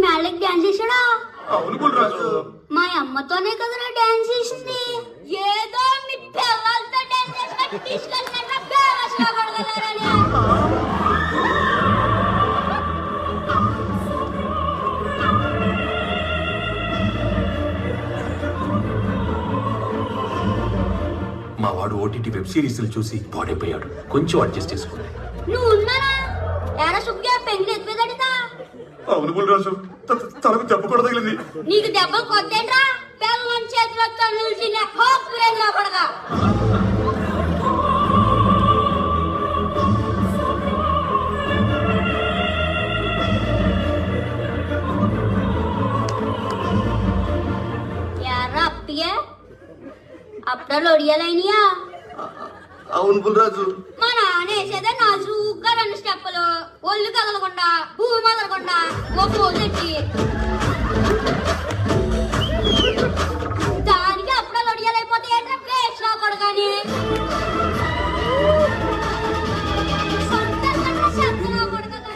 మేళకి dance చేసాడా? అవును బుల్రాజు. మా అమ్మతోనే కదరా డాన్స్ చేసింది. ఏదో మీ పిల్లలతో డాన్స్ చేసినట్టు తీసుకెళ్ళినట్టు బేవస్గా పడగలరని. మా వాడు ఓటీటీ వెబ్ సిరీస్ చూసి పాడైపోయాడు. కొంచెం అడ్జస్ట్ చేసుకోండి. నువ్వు ఉన్నానా? ఎరా సుగ్గా పెంగిని ఎత్తిపోయిందా? అవును బుల్రాజు, తనకు దెబ్బ కూడా తగిలింది. నీకు దెబ్బలు కొద్దేంట్రా? పిల్లల చేతిలో తన్నులు తినే హోప్రేంగా పడగా. ఎరా అప్పిగే అప్పుడు ఒడియాలైనయా? అవును బుల్రాజు. మా నాన్న వేసేదే నాజుగా 2 స్టెప్పులు, ఒళ్ళు కదలకుండా భూమి కదలకుండా ఒక రోజు ఎట్టి దానికి అప్పుడు ఒడియాలైపోతే ఏంటంటే ప్లేస్ రాకూడదు కానీ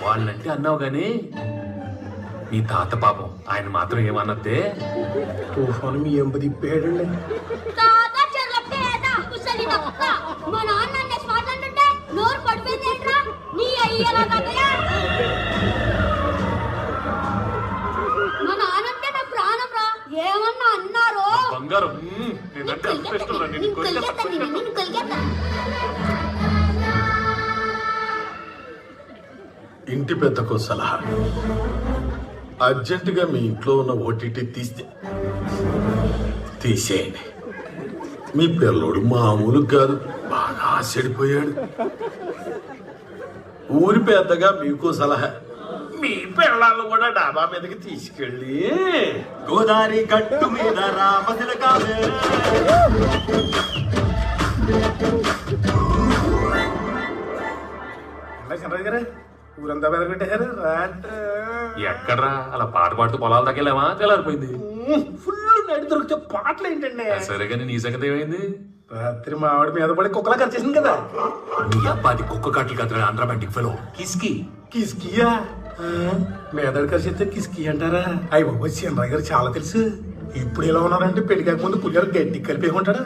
వాళ్ళంటే అన్నావు గాని నీ తాత పాపం, ఆయన మాత్రం ఏమన్నదే? తుఫాను మీ ఎంబది పేడండి. తాత చెర్ల పేద కుసలి నక్క. మా నాన్న నన్ను మాట్లాడుతుంటే నోరు పడిపోయింది ఏంట్రా? నీ అయ్యలా తాతయ్య. మా నాన్నంటే నా ప్రాణం రా. ఏమన్నా అన్నారో బంగారం. నేనంటే అంత ఇష్టం రా. నేను కొరికేస్తా. ఇంటి పెద్దకో సలహా, అర్జెంటుగా మీ ఇంట్లో ఉన్న ఓటీటీ తీసేయండి. మీ పిల్లోడు మామూలు కాదు, బాగా చెడిపోయాడు. ఊరి పెద్దగా మీకు సలహా, మీ పిల్లలు కూడా డాబా మీదకి తీసుకెళ్ళి గోదావరి గట్టు మీద రామతిలకాలే చంద్రయ్య గారే ఊరంతా బెదరగొట్టేశారు. ఎక్కడ్రా అలా పాట పాడుతూ పొలాల దగ్గరలేమా? తెల్లారిపోయింది. ఫుల్ నడి దొరికితే పాటలు ఏంటండి? సరే కానీ నీ సంగతి ఏమైంది? రాత్రి మా ఆవిడ మీద పడి కుక్కలా ఖర్చేసింది కదా. నీ అబ్బాది కుక్క కాట్లు కదరా ఆంధ్రాబాటిక్ ఫెలో కిస్కి. కిస్కియా మేదడు ఖర్చు కిస్కి అంటారా? అయ్యి బాబు చంద్రయ్య గారు చాలా తెలుసు. ఇప్పుడు ఎలా ఉన్నారంటే పెళ్లి కాక ముందు పులిగారు గడ్డి కలిపి ఉంటాడా?